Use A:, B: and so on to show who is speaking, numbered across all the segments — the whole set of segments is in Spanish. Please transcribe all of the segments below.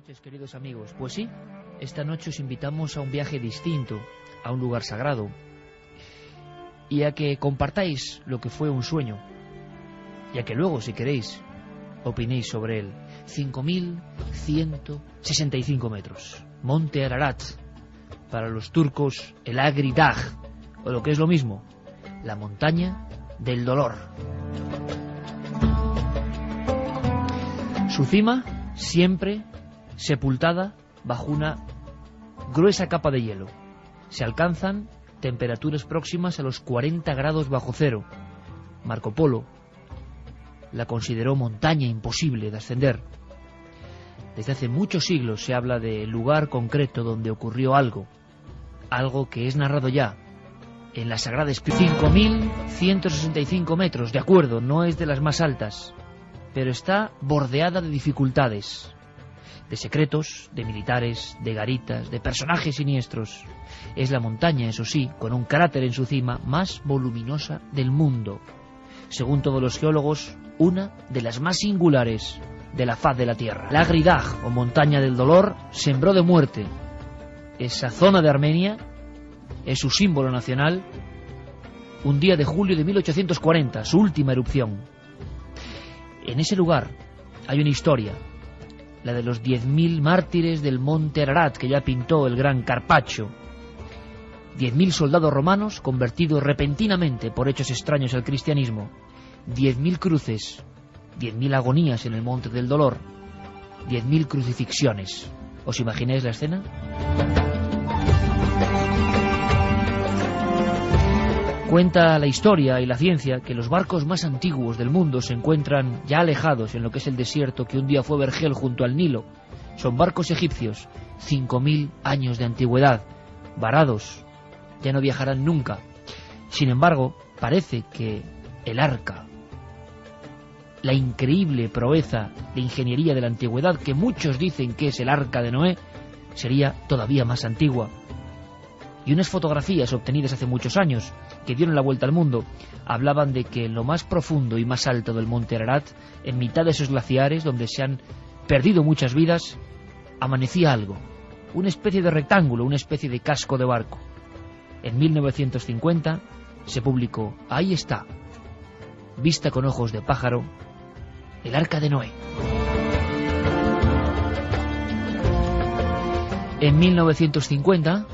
A: noches, queridos amigos. Pues sí, esta noche os invitamos a un viaje distinto, a un lugar sagrado, y a que compartáis lo que fue un sueño, y a que luego, si queréis, opinéis sobre él. 5.165 metros. Monte Ararat. Para los turcos, el Agri Dağ, o lo que es lo mismo, la montaña del dolor. Su cima, siempre sepultada bajo una gruesa capa de hielo. Se alcanzan temperaturas próximas a los 40 grados bajo cero. Marco Polo la consideró montaña imposible de ascender. Desde hace muchos siglos se habla del lugar concreto donde ocurrió algo que es narrado ya en la Sagrada Escritura. 5.165 metros, de acuerdo, no es de las más altas, pero está bordeada de dificultades, de secretos, de militares, de garitas, de personajes siniestros. Es la montaña, eso sí, con un cráter en su cima, más voluminosa del mundo. Según todos los geólogos, una de las más singulares de la faz de la Tierra. El Agri Dağ, o montaña del dolor, sembró de muerte. Esa zona de Armenia es su símbolo nacional. Un día de julio de 1840, su última erupción. En ese lugar hay una historia, la de los 10.000 mártires del monte Ararat, que ya pintó el gran Carpaccio. 10.000 soldados romanos convertidos repentinamente por hechos extraños al cristianismo. 10.000 cruces, 10.000 agonías en el monte del dolor, 10.000 crucifixiones. ¿Os imagináis la escena? Cuenta la historia y la ciencia que los barcos más antiguos del mundo se encuentran ya alejados en lo que es el desierto que un día fue vergel junto al Nilo. Son barcos egipcios, 5.000 años de antigüedad, varados, ya no viajarán nunca. Sin embargo, parece que el arca, la increíble proeza de ingeniería de la antigüedad, que muchos dicen que es el arca de Noé, sería todavía más antigua. Y unas fotografías obtenidas hace muchos años, que dieron la vuelta al mundo, hablaban de que en lo más profundo y más alto del monte Ararat, en mitad de esos glaciares donde se han perdido muchas vidas, amanecía algo, una especie de rectángulo, una especie de casco de barco. En 1950 se publicó, ahí está, vista con ojos de pájaro, el arca de Noé. En 1950,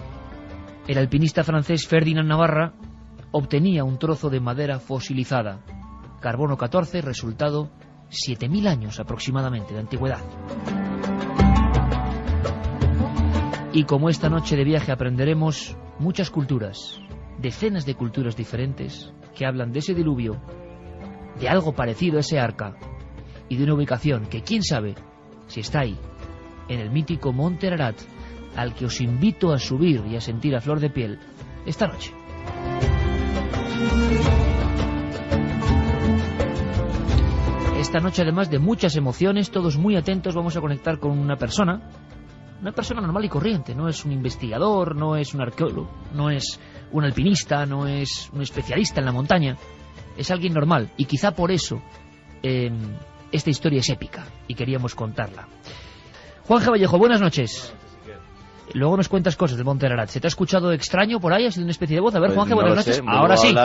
A: el alpinista francés Ferdinand Navarra obtenía un trozo de madera fosilizada, carbono 14, resultado 7.000 años aproximadamente de antigüedad. Y como esta noche de viaje aprenderemos muchas culturas, decenas de culturas diferentes, que hablan de ese diluvio, de algo parecido a ese arca, y de una ubicación que quién sabe si está ahí, en el mítico Monte Ararat, al que os invito a subir y a sentir a flor de piel esta noche. Esta noche, además de muchas emociones, todos muy atentos, vamos a conectar con una persona normal y corriente. No es un investigador, no es un arqueólogo, no es un alpinista, no es un especialista en la montaña. Es alguien normal, y quizá por eso esta historia es épica y queríamos contarla. Juanje Vallejo, buenas noches. Luego nos cuentas cosas del Monte Ararat. ¿Se te ha escuchado extraño por ahí? ¿Ha sido una especie de voz? A ver, pues Juanje, buenas noches. Ahora sí.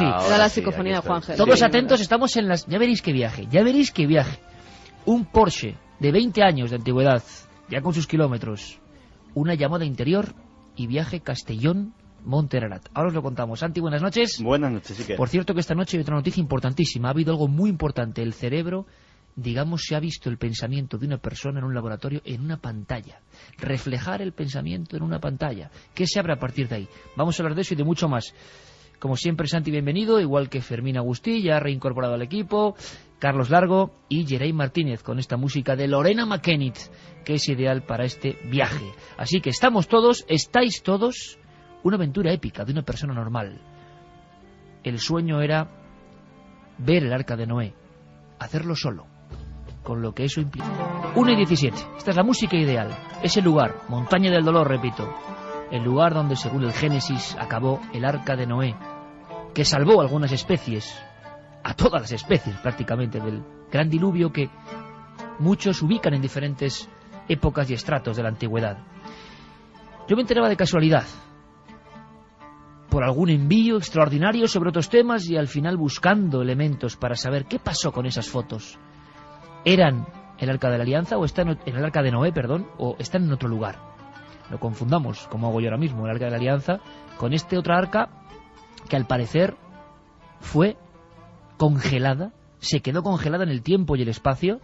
B: Era la psicofonía de Juanje.
A: Todos atentos, estamos en las... Ya veréis qué viaje. Un Porsche de 20 años de antigüedad, ya con sus kilómetros. Una llamada interior y viaje Castellón-Monte Ararat. Ahora os lo contamos. Santi, buenas noches.
C: Buenas noches, sí que.
A: Por cierto que esta noche hay otra noticia importantísima. Ha habido algo muy importante. El cerebro, digamos, se ha visto el pensamiento de una persona en un laboratorio en una pantalla. Reflejar el pensamiento en una pantalla. ¿Qué se abre a partir de ahí? Vamos a hablar de eso y de mucho más. Como siempre, Santi, bienvenido, igual que Fermín Agustí, ya reincorporado al equipo, Carlos Largo y Geray Martínez, con esta música de Lorena McKennitt, que es ideal para este viaje. Así que estáis todos, una aventura épica de una persona normal. El sueño era ver el arca de Noé, hacerlo solo, con lo que eso implica. 1:17, esta es la música ideal, ese lugar, montaña del dolor, repito, el lugar donde según el Génesis acabó el arca de Noé, que salvó a algunas especies, a todas las especies prácticamente del gran diluvio que muchos ubican en diferentes épocas y estratos de la antigüedad. Yo me enteraba de casualidad, por algún envío extraordinario sobre otros temas, y al final buscando elementos para saber qué pasó con esas fotos. ¿Eran el Arca de la Alianza o están en el Arca de Noé, o están en otro lugar? No confundamos, como hago yo ahora mismo, el Arca de la Alianza con este otra arca que al parecer fue congelada, se quedó congelada en el tiempo y el espacio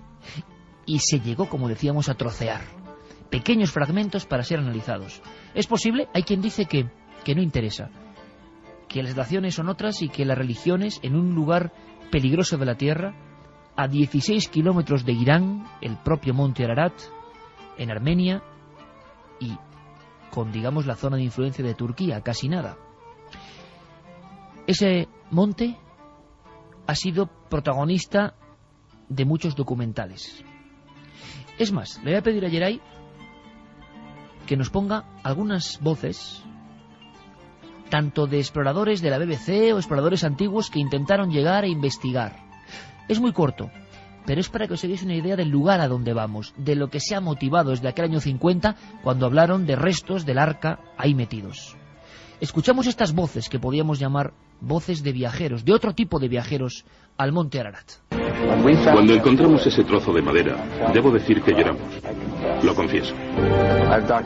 A: y se llegó, como decíamos, a trocear. Pequeños fragmentos para ser analizados. ¿Es posible? Hay quien dice que no interesa, que las naciones son otras y que las religiones, en un lugar peligroso de la Tierra, a 16 kilómetros de Irán, el propio monte Ararat, en Armenia, y con, digamos, la zona de influencia de Turquía, casi nada. Ese monte ha sido protagonista de muchos documentales. Es más, le voy a pedir a Yeray que nos ponga algunas voces, tanto de exploradores de la BBC o exploradores antiguos que intentaron llegar e investigar. Es muy corto, pero es para que os hagáis una idea del lugar a donde vamos, de lo que se ha motivado desde aquel año 50, cuando hablaron de restos del arca ahí metidos. Escuchamos estas voces que podíamos llamar voces de viajeros, de otro tipo de viajeros, al monte Ararat.
C: Cuando encontramos ese trozo de madera, debo decir que lloramos. Lo confieso.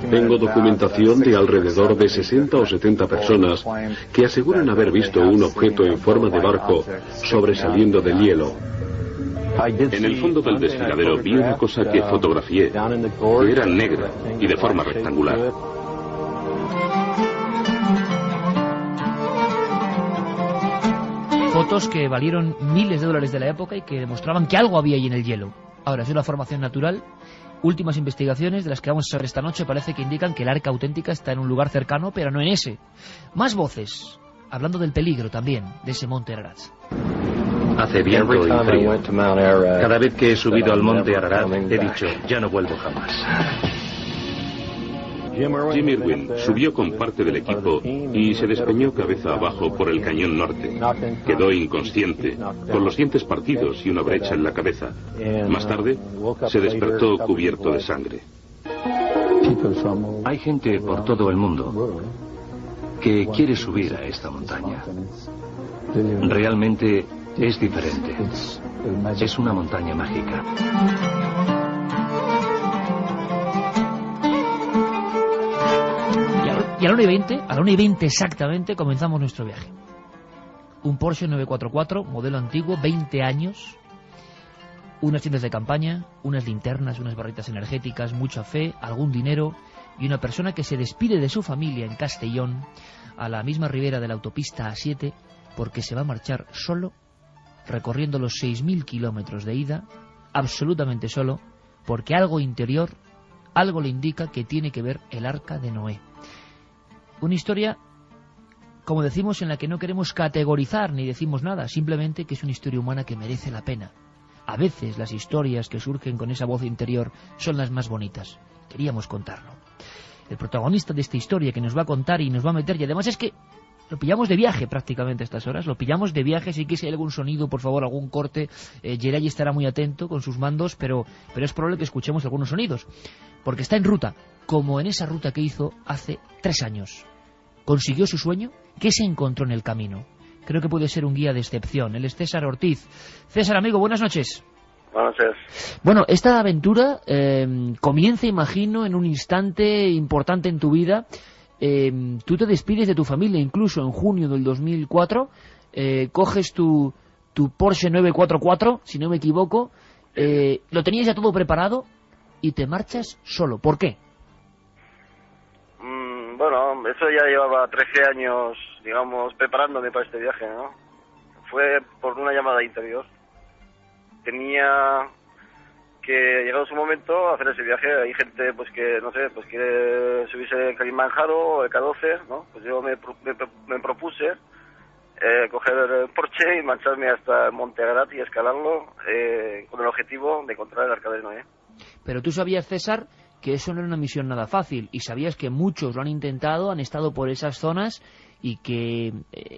C: Tengo documentación de alrededor de 60 o 70 personas que aseguran haber visto un objeto en forma de barco sobresaliendo del hielo. En el fondo del desfiladero vi una cosa que fotografié, que era negra y de forma rectangular.
A: Fotos que valieron miles de dólares de la época y que demostraban que algo había ahí en el hielo. Ahora, es una formación natural. Últimas investigaciones de las que vamos a hacer esta noche parece que indican que el arca auténtica está en un lugar cercano, pero no en ese. Más voces, hablando del peligro también de ese monte Ararat.
D: Hace viento y frío. Cada vez que he subido al monte Ararat he dicho, ya no vuelvo jamás.
C: Jim Irwin subió con parte del equipo y se despeñó cabeza abajo por el cañón norte. Quedó inconsciente, con los dientes partidos y una brecha en la cabeza. Más tarde, se despertó cubierto de sangre.
D: Hay gente por todo el mundo que quiere subir a esta montaña. Realmente es diferente. Es una montaña mágica.
A: Y a la 1:20 exactamente, comenzamos nuestro viaje. Un Porsche 944, modelo antiguo, 20 años, unas tiendas de campaña, unas linternas, unas barritas energéticas, mucha fe, algún dinero y una persona que se despide de su familia en Castellón, a la misma ribera de la autopista A7, porque se va a marchar solo, recorriendo los 6.000 kilómetros de ida, absolutamente solo, porque algo interior, algo le indica que tiene que ver el Arca de Noé. Una historia, como decimos, en la que no queremos categorizar ni decimos nada, simplemente que es una historia humana que merece la pena. A veces las historias que surgen con esa voz interior son las más bonitas. Queríamos contarlo. El protagonista de esta historia que nos va a contar y nos va a meter, y además es que lo pillamos de viaje prácticamente a estas horas, lo pillamos de viaje, si hay algún sonido, por favor, algún corte, Yeray estará muy atento con sus mandos, pero es probable que escuchemos algunos sonidos, porque está en ruta, como en esa ruta que hizo hace 3 años. ¿Consiguió su sueño? ¿Qué se encontró en el camino? Creo que puede ser un guía de excepción. Él es César Ortiz. César, amigo, buenas noches.
E: Buenas noches.
A: Bueno, esta aventura comienza, imagino, en un instante importante en tu vida. Tú te despides de tu familia incluso en junio del 2004, coges tu Porsche 944, si no me equivoco, lo tenías ya todo preparado y te marchas solo. ¿Por qué?
E: Bueno, eso ya llevaba 13 años, digamos, preparándome para este viaje, ¿no? Fue por una llamada interior. Tenía que, llegado su momento, hacer ese viaje. Hay gente, pues que, no sé, pues quiere subirse el Kilimanjaro o el K12, ¿no? Pues yo me propuse coger el Porsche y marcharme hasta el Monte Ararat y escalarlo con el objetivo de encontrar el Arca de Noé.
A: Pero tú sabías, César, que eso no era una misión nada fácil, y sabías que muchos lo han intentado, han estado por esas zonas, y que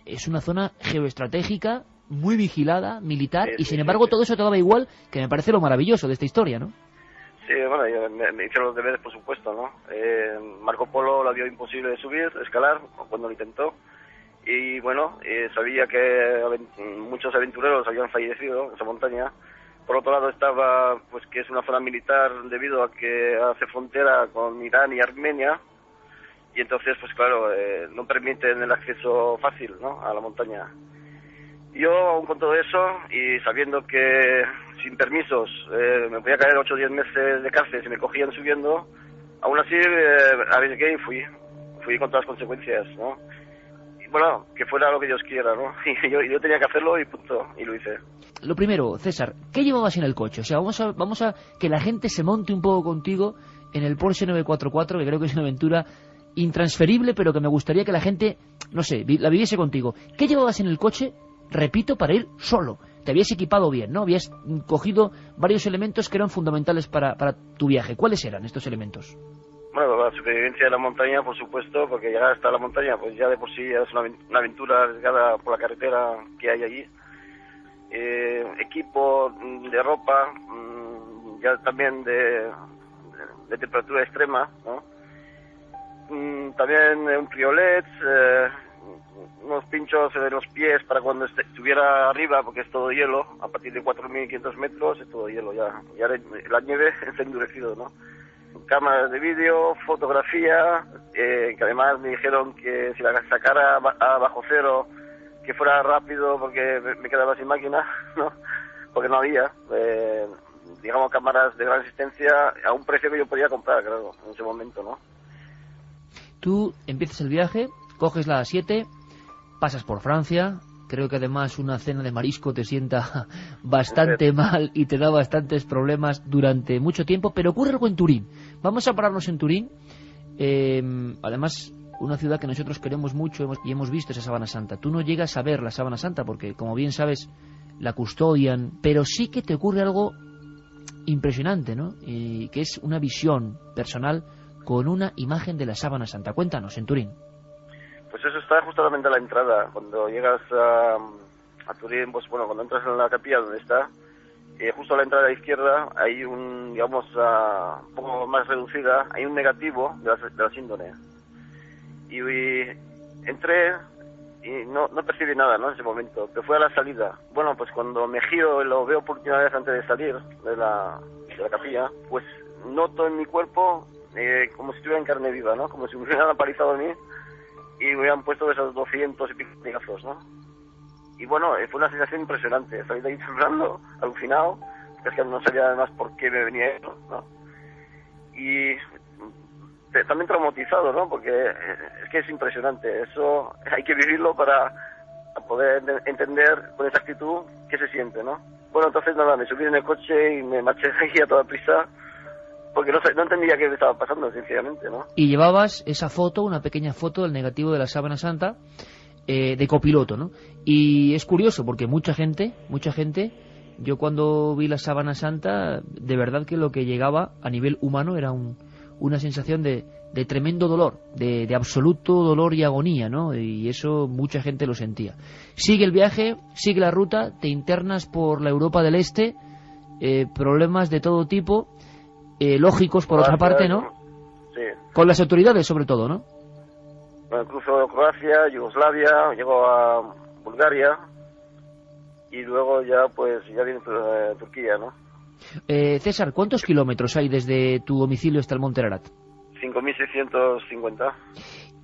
A: es una zona geoestratégica, muy vigilada, militar, y sin embargo todo eso te daba igual, que me parece lo maravilloso de esta historia, ¿no?
E: Sí, bueno, me hicieron los deberes, por supuesto, ¿no? Marco Polo la vio imposible de subir, de escalar, cuando lo intentó. Y bueno, sabía que muchos aventureros habían fallecido en esa montaña. Por otro lado estaba, pues que es una zona militar debido a que hace frontera con Irán y Armenia. Y entonces, pues claro, no permiten el acceso fácil, ¿no?, a la montaña. Yo, aún con todo eso, y sabiendo que sin permisos me podía caer 8 o 10 meses de cárcel si me cogían subiendo, aún así arriesgué y fui con todas las consecuencias, ¿no? Y bueno, que fuera lo que Dios quiera, ¿no? Y yo tenía que hacerlo y punto, y lo hice.
A: Lo primero, César, ¿qué llevabas en el coche? O sea, vamos a que la gente se monte un poco contigo en el Porsche 944, que creo que es una aventura intransferible, pero que me gustaría que la gente, no sé, la viviese contigo. ¿Qué llevabas en el coche? Repito, para ir solo. Te habías equipado bien, ¿no? Habías cogido varios elementos que eran fundamentales para tu viaje. ¿Cuáles eran estos elementos?
E: Bueno, la supervivencia de la montaña, por supuesto, porque llegar hasta la montaña, pues ya de por sí es una aventura arriesgada por la carretera que hay allí. Equipo de ropa, ya también de temperatura extrema, ¿no? También un triolet, unos pinchos en los pies para cuando estuviera arriba, porque es todo hielo, a partir de 4.500 metros es todo hielo ya la nieve se ha endurecido, ¿no? Cámaras de vídeo, fotografía, que además me dijeron que si la sacara a bajo cero, que fuera rápido porque me quedaba sin máquina, ¿no? Porque no había, digamos, cámaras de gran resistencia a un precio que yo podía comprar, claro, en ese momento, ¿no?
A: Tú empiezas el viaje, coges la A7, pasas por Francia. Creo que además una cena de marisco te sienta bastante mal y te da bastantes problemas durante mucho tiempo, pero ocurre algo en Turín. Vamos a pararnos en Turín, además una ciudad que nosotros queremos mucho y hemos visto esa Sábana Santa. Tú no llegas a ver la Sábana Santa porque, como bien sabes, la custodian, pero sí que te ocurre algo impresionante, ¿no? Que es una visión personal con una imagen de la Sábana Santa. Cuéntanos, en Turín.
E: Pues eso está justamente a la entrada. Cuando llegas a Turín, pues bueno, cuando entras en la capilla donde está, justo a la entrada a la izquierda hay un, digamos, un poco más reducida, hay un negativo de la síndone. Y entré y no percibí nada, ¿no?, en ese momento, pero fue a la salida. Bueno, pues cuando me giro y lo veo por última vez antes de salir de la capilla, pues noto en mi cuerpo como si estuviera en carne viva, ¿no?, como si me hubieran aparizado a mí y me hubieran puesto esos 200 y pico pegazos, ¿no? Y bueno, fue una sensación impresionante. Salí de ahí temblando, alucinado, es que no sabía además por qué me venía eso, ¿no? Y también traumatizado, ¿no? Porque es que es impresionante. Eso hay que vivirlo para poder entender con exactitud qué se siente, ¿no? Bueno, entonces nada, me subí en el coche y me marché de aquí a toda prisa, porque no entendía qué me estaba pasando, sinceramente, ¿no?
A: Y llevabas esa foto, una pequeña foto del negativo de la Sábana Santa, de copiloto, ¿no? Y es curioso, porque mucha gente, yo cuando vi la Sábana Santa, de verdad que lo que llegaba a nivel humano era una sensación de tremendo dolor, de absoluto dolor y agonía, ¿no? Y eso mucha gente lo sentía. Sigue el viaje, sigue la ruta, te internas por la Europa del Este, problemas de todo tipo, lógicos por otra parte, ¿no?
E: Sí.
A: Con las autoridades sobre todo, ¿no?
E: Bueno, cruzo Croacia, Yugoslavia, llego a Bulgaria y luego ya viene Turquía, ¿no?
A: César, ¿cuántos kilómetros hay desde tu domicilio hasta el Monte Ararat?
E: 5.650.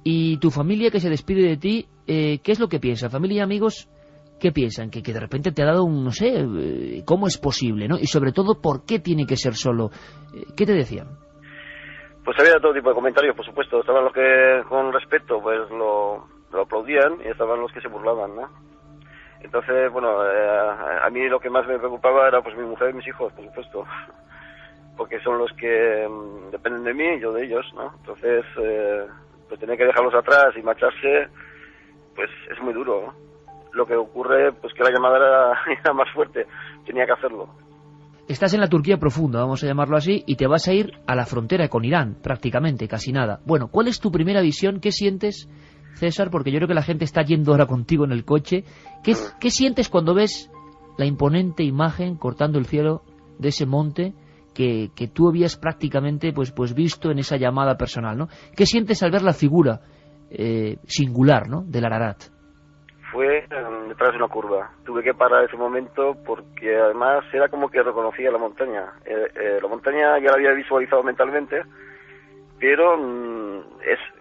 A: ¿Y tu familia que se despide de ti, qué es lo que piensa? ¿Familia y amigos qué piensan? Que de repente te ha dado un, no sé, ¿cómo es posible, no? Y sobre todo, ¿por qué tiene que ser solo? ¿Qué te decían?
E: Pues había todo tipo de comentarios, por supuesto. Estaban los que con respeto pues lo aplaudían y estaban los que se burlaban, ¿no? Entonces, bueno, a mí lo que más me preocupaba era pues mi mujer y mis hijos, por supuesto, porque son los que dependen de mí y yo de ellos, ¿no? Entonces, pues tener que dejarlos atrás y marcharse, pues es muy duro, ¿no? Lo que ocurre, pues que la llamada era más fuerte, tenía que hacerlo.
A: Estás en la Turquía profunda, vamos a llamarlo así, y te vas a ir a la frontera con Irán, prácticamente, casi nada. Bueno, ¿cuál es tu primera visión? ¿Qué sientes, César? Porque yo creo que la gente está yendo ahora contigo en el coche. ¿Qué sientes cuando ves la imponente imagen cortando el cielo de ese monte que tú habías prácticamente pues visto en esa llamada personal, ¿no? ¿Qué sientes al ver la figura singular, ¿no?, del Ararat?
E: Fue detrás de una curva. Tuve que parar ese momento porque además era como que reconocía la montaña. La montaña ya la había visualizado mentalmente, pero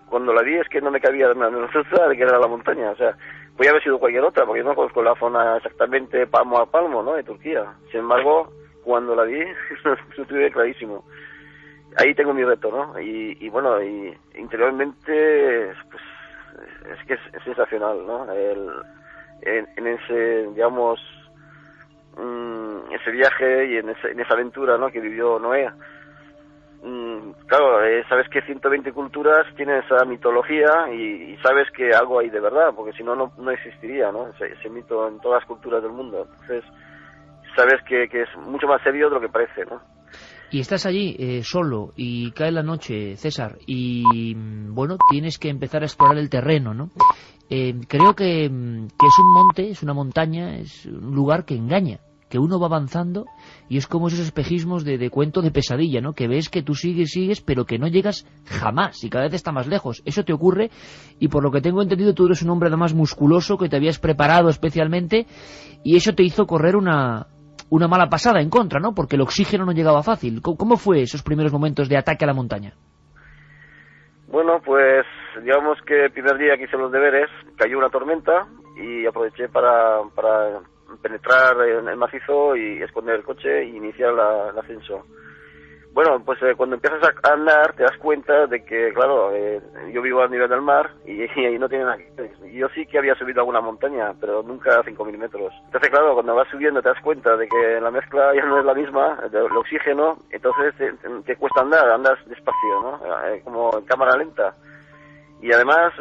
E: cuando la vi es que no me cabía la duda de que era la montaña. O sea, podía haber sido cualquier otra, porque yo no conozco la zona exactamente palmo a palmo, ¿no?, de Turquía. Sin embargo, cuando la vi, lo tuve clarísimo. Ahí tengo mi reto, ¿no? Y bueno, y interiormente, pues, es que es sensacional, ¿no? En ese, digamos, ese viaje y en esa aventura, ¿no?, que vivió Noé. Claro, sabes que 120 culturas tienen esa mitología y sabes que algo hay de verdad, porque si no, no existiría, ¿no?, ese mito en todas las culturas del mundo. Entonces, sabes que es mucho más serio de lo que parece, ¿no?
A: Y estás allí solo y cae la noche, César, y bueno, tienes que empezar a explorar el terreno, ¿no? Creo que es un monte, es una montaña, es un lugar que engaña, que uno va avanzando y es como esos espejismos de cuento de pesadilla, ¿no?, que ves que tú sigues, pero que no llegas jamás y cada vez está más lejos. Eso te ocurre y por lo que tengo entendido tú eres un hombre además musculoso que te habías preparado especialmente y eso te hizo correr una mala pasada en contra, ¿no?, porque el oxígeno no llegaba fácil. ¿Cómo fue esos primeros momentos de ataque a la montaña?
E: Bueno, pues digamos que el primer día que hice los deberes cayó una tormenta y aproveché para penetrar en el macizo y esconder el coche e iniciar el ascenso. Bueno, pues cuando empiezas a andar te das cuenta de que, claro, yo vivo a nivel del mar y ahí no tiene nada que ver. Yo sí que había subido alguna montaña, pero nunca a 5.000 metros. Entonces, claro, cuando vas subiendo te das cuenta de que la mezcla ya no es la misma, el oxígeno, entonces te cuesta andar, andas despacio, ¿no? Como en cámara lenta. Y además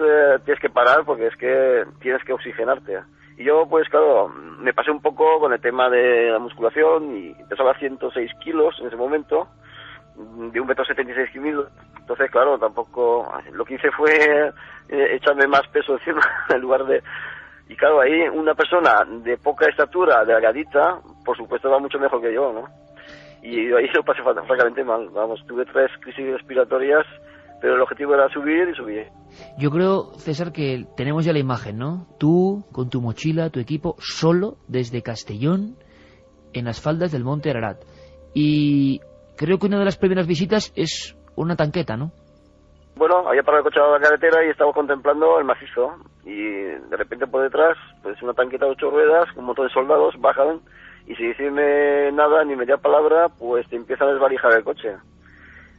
E: tienes que parar porque es que tienes que oxigenarte. Y yo, pues claro, me pasé un poco con el tema de la musculación y pesaba 106 kilos en ese momento, de 1,76 m. Entonces, claro, tampoco... Lo que hice fue echarme más peso encima en lugar de... Y claro, ahí una persona de poca estatura, delgadita, por supuesto va mucho mejor que yo, ¿no? Y ahí lo pasé francamente mal. Vamos, tuve 3 crisis respiratorias, pero el objetivo era subir y subí.
A: Yo creo, César, que tenemos ya la imagen, ¿no? Tú, con tu mochila, tu equipo, solo desde Castellón, en las faldas del Monte Ararat. Y creo que una de las primeras visitas es una tanqueta, ¿no?
E: Bueno, había parado el coche a la carretera y estaba contemplando el macizo. Y de repente por detrás, pues una tanqueta de 8 ruedas, un montón de soldados, bajan y sin decirme nada, ni media palabra, pues te empiezan a desvalijar el coche.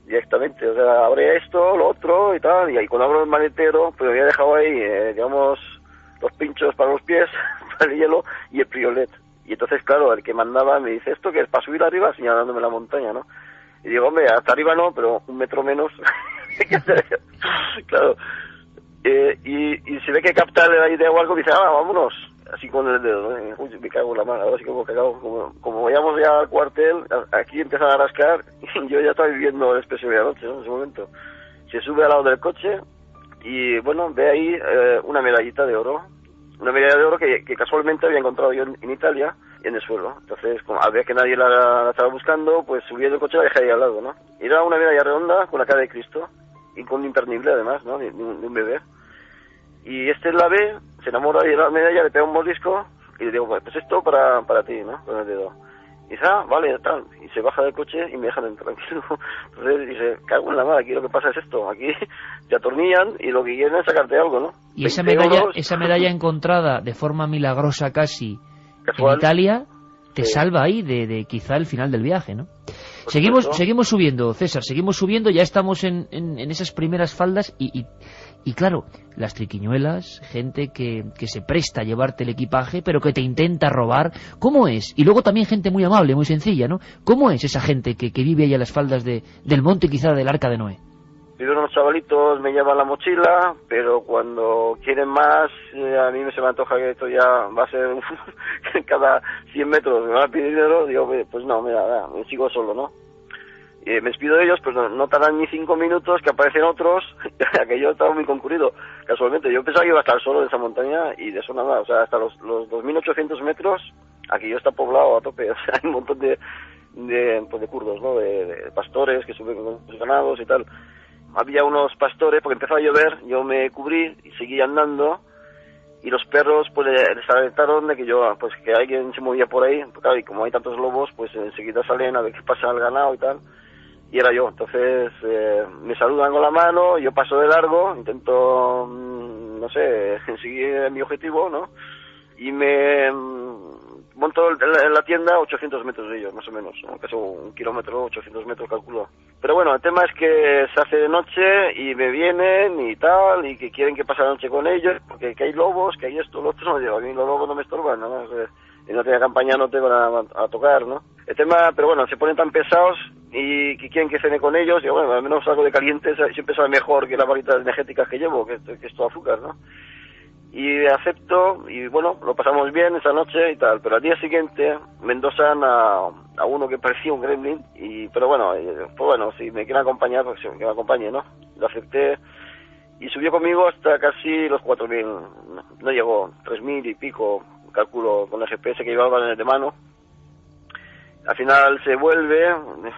E: Directamente, o sea, abre esto, lo otro y tal, y ahí cuando abro el maletero, pues había dejado ahí, digamos, los pinchos para los pies, para el hielo y el priolet. Y entonces, claro, el que mandaba me dice, ¿esto que es para subir arriba? Señalándome la montaña, ¿no? Y digo, hombre, hasta arriba no, pero 1 metro menos. Claro. Y se ve que capta la idea o algo, y dice, vámonos. Así con el dedo, ¿no? Uy, me cago en la mano, ahora sí como cagado. Como vayamos ya al cuartel, aquí empiezan a rascar, y yo ya estaba viviendo el expreso de la noche, ¿no?, en ese momento. Se sube al lado del coche, y bueno, ve ahí una medallita de oro. Una medalla de oro que casualmente había encontrado yo en Italia, en el suelo. Entonces, como al ver que nadie la estaba buscando, pues subí del coche y la dejé ahí al lado, ¿no? Era una medalla redonda con la cara de Cristo, y con un impernible además, ¿no?, de un bebé. Y la ve, se enamora de la medalla, le pega un mordisco y le digo, pues esto para ti, ¿no?, con el dedo. Y dice, vale, tal. Y se baja del coche y me dejan entrar tranquilo. Entonces dice, cago en la madre, aquí lo que pasa es esto. Aquí te atornillan y lo que quieren es sacarte algo, ¿no?
A: Y esa medalla encontrada de forma milagrosa casi casual, en Italia, te salva ahí de quizá el final del viaje, ¿no? Seguimos subiendo, César, seguimos subiendo, ya estamos en esas primeras faldas y claro, las triquiñuelas, gente que se presta a llevarte el equipaje, pero que te intenta robar. ¿Cómo es? Y luego también gente muy amable, muy sencilla, ¿no? ¿Cómo es esa gente que vive ahí a las faldas del monte, quizá del Arca de Noé?
E: Unos chavalitos me llevan la mochila, pero cuando quieren más, a mí se me antoja que esto ya va a ser cada 100 metros me van a pedir dinero, digo, pues no, mira, me sigo solo, ¿no? Me despido de ellos, pero no tardan ni 5 minutos que aparecen otros, que yo estaba muy concurrido. Casualmente, yo pensaba que iba a estar solo en esa montaña y de eso nada, o sea, hasta los 2.800 metros, aquello está poblado a tope, o sea, hay un montón de de kurdos, ¿no? De pastores que suben con sus ganados y tal. Había unos pastores, porque empezó a llover, yo me cubrí y seguí andando, y los perros pues les alertaron de que que alguien se movía por ahí, porque, claro, y como hay tantos lobos, pues enseguida salen a ver qué pasa al ganado y tal, y era yo. Entonces me saludan con la mano, yo paso de largo, intento, no sé, seguir mi objetivo, ¿no? Y me monto en la tienda a 800 metros de ellos, más o menos, ¿no? Que son 1 kilómetro, 800 metros calculo. Pero bueno, el tema es que se hace de noche y me vienen y tal, y que quieren que pase la noche con ellos, porque que hay lobos, que hay esto, lo otro. A mí los lobos no me estorban, ¿no? En la campaña no te van a tocar, ¿no? El tema, pero bueno, se ponen tan pesados y que quieren que cene con ellos, y bueno, al menos algo de caliente siempre sabe mejor que las barritas energéticas que llevo, que es todo azúcar, ¿no? Y acepto, y bueno, lo pasamos bien esa noche y tal, pero al día siguiente me endosan a uno que parecía un gremlin, pero bueno, pues bueno, si me quieren acompañar, pues que me acompañe, ¿no? Lo acepté, y subió conmigo hasta casi los 4.000, no llegó, 3.000 y pico, calculo, con el GPS que llevaba en el de mano. Al final se vuelve,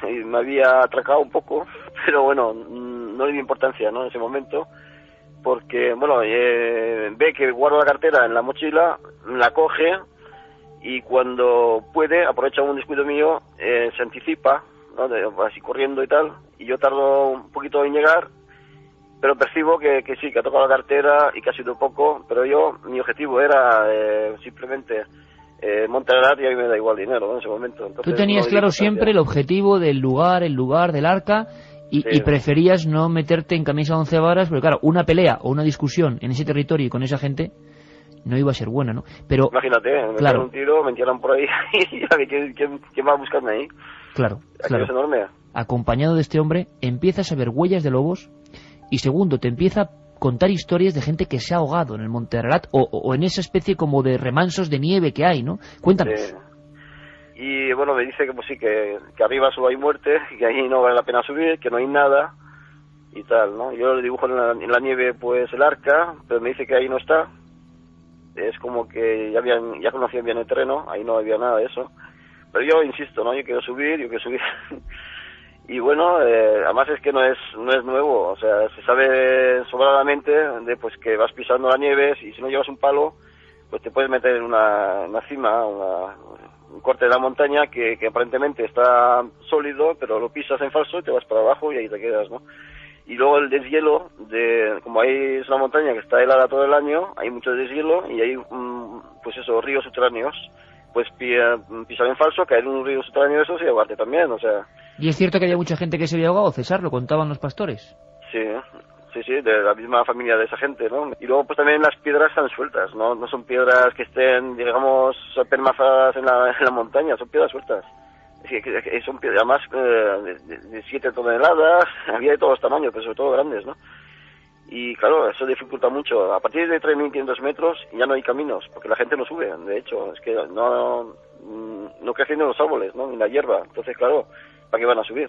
E: y me había atracado un poco, pero bueno, no le di importancia, ¿no? En ese momento, porque, bueno, ve que guardo la cartera en la mochila, la coge, y cuando puede, aprovecha un descuido mío, se anticipa, ¿no? Así corriendo y tal, y yo tardo un poquito en llegar, pero percibo que sí, que ha tocado la cartera y que ha sido poco, pero mi objetivo era simplemente Monte Ararat, y a mí me da igual dinero, ¿no? En ese momento. Entonces,
A: tú tenías claro siempre el objetivo del lugar, del arca, y preferías no meterte en camisa de 11 varas, porque claro, una pelea o una discusión en ese territorio y con esa gente no iba a ser buena, ¿no? Pero
E: imagínate, me claro, un tiro, me entierran por ahí y a ver ¿quién va a buscarme ahí?
A: Claro, claro.
E: Es enorme.
A: Acompañado de este hombre, empiezas a ver huellas de lobos, y segundo, te empieza a contar historias de gente que se ha ahogado en el Monte Ararat o en esa especie como de remansos de nieve que hay, ¿no? Cuéntanos.
E: Sí. Y bueno, me dice que pues sí, que arriba solo hay muerte, que ahí no vale la pena subir, que no hay nada y tal, ¿no? Yo le dibujo en la nieve pues el arca, pero me dice que ahí no está. Es como que ya conocían bien el terreno, ahí no había nada de eso. Pero yo insisto, ¿no? Yo quiero subir. Y bueno, además es que no es nuevo, o sea, se sabe sobradamente de pues que vas pisando la nieve, y si no llevas un palo, pues te puedes meter en una cima, un corte de la montaña que aparentemente está sólido, pero lo pisas en falso y te vas para abajo y ahí te quedas, ¿no? Y luego el deshielo, como ahí es una montaña que está helada todo el año, hay mucho deshielo y hay, pues eso, ríos subterráneos. Pues pisar en falso, caer en un río subterráneo, eso sí, ahogarte también, o sea...
A: ¿Y es cierto que había mucha gente que se había ahogado, César? ¿Lo contaban los pastores?
E: Sí, de la misma familia de esa gente, ¿no? Y luego pues también las piedras están sueltas, no son piedras que estén, digamos, permazadas en la montaña, son piedras sueltas. Son piedras, además, de 7 toneladas, había de todos los tamaños, pero sobre todo grandes, ¿no? Y claro, eso dificulta mucho. A partir de 3.500 metros ya no hay caminos, porque la gente no sube, de hecho, es que no crecen ni los árboles, ¿no? Ni la hierba. Entonces, claro, ¿para qué van a subir?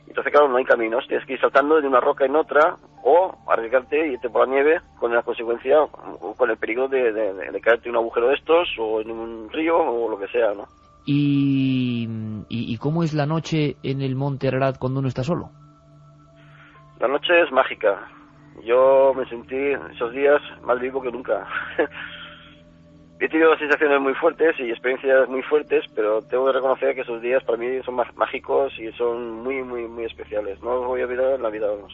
E: Entonces, claro, no hay caminos, tienes que ir saltando de una roca en otra, o arriesgarte y irte por la nieve, con la consecuencia, o con el peligro de caerte en un agujero de estos, o en un río, o lo que sea, ¿no?
A: ¿Y cómo es la noche en el Monte Ararat cuando uno está solo?
E: La noche es mágica. Yo me sentí esos días más vivo que nunca. He tenido sensaciones muy fuertes y experiencias muy fuertes, pero tengo que reconocer que esos días para mí son mágicos y son muy, muy, muy especiales. No los voy a olvidar en la vida, vamos.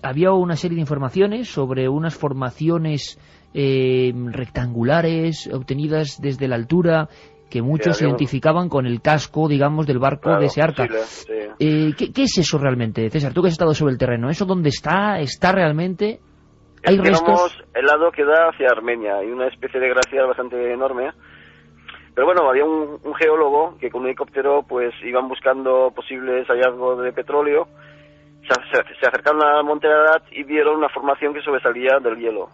A: Había una serie de informaciones sobre unas formaciones rectangulares obtenidas desde la altura, que muchos identificaban con el casco, digamos, del barco, claro, de ese arca.
E: Sí.
A: ¿Qué es eso realmente, César? Tú que has estado sobre el terreno, ¿eso dónde está? ¿Está realmente? ¿Hay restos?
E: El lado que da hacia Armenia, hay una especie de glaciar bastante enorme. Pero bueno, había un geólogo que con un helicóptero pues iban buscando posibles hallazgos de petróleo. Se acercaron al Monte Ararat y vieron una formación que sobresalía del hielo.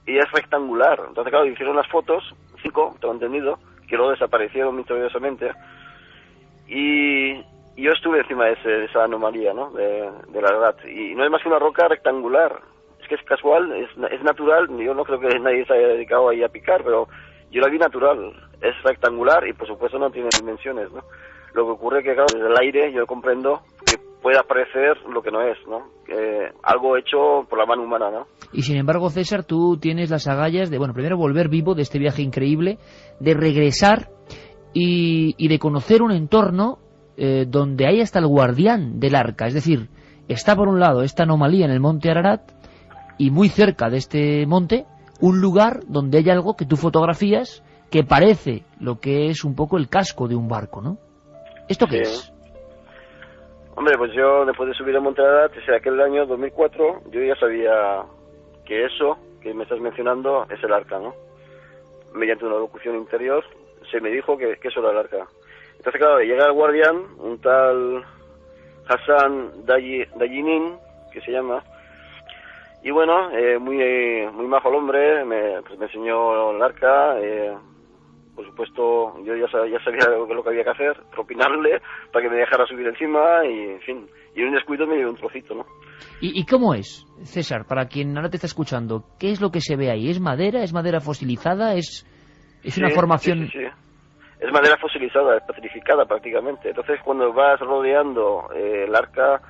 E: Y es rectangular. Entonces, claro, hicieron las fotos, 5, tengo entendido, que luego desaparecieron misteriosamente, y yo estuve encima de esa anomalía, ¿no? de la Ararat, y no es más que una roca rectangular. Es que es casual, es natural. Yo no creo que nadie se haya dedicado ahí a picar, pero yo la vi natural, es rectangular y por supuesto no tiene dimensiones, ¿no? Lo que ocurre es que, claro, desde el aire yo comprendo que puede aparecer lo que no es, ¿no? Algo hecho por la mano humana, ¿no?
A: Y sin embargo, César, tú tienes las agallas de, bueno, primero volver vivo de este viaje increíble, de regresar y de conocer un entorno donde hay hasta el guardián del arca. Es decir, está por un lado esta anomalía en el monte Ararat y muy cerca de este monte un lugar donde hay algo que tú fotografías que parece lo que es un poco el casco de un barco, ¿no? ¿Esto qué es?
E: Hombre, pues yo después de subir a Monte Ararat, desde aquel año 2004, yo ya sabía que eso que me estás mencionando es el arca, ¿no? Mediante una locución interior se me dijo que eso era el arca. Entonces, claro, llega el guardián, un tal Hassan Dayinin, que se llama, y bueno, muy majo el hombre, me enseñó el arca, por supuesto, yo ya sabía lo que había que hacer, propinarle para que me dejara subir encima y, en fin, y en un descuido me dio un trocito, ¿no?
A: ¿Y cómo es, César, para quien ahora te está escuchando? ¿Qué es lo que se ve ahí? ¿Es madera? ¿Es madera fosilizada? ¿Es una formación...?
E: Sí. Es madera fosilizada, es petrificada prácticamente. Entonces, cuando vas rodeando el arca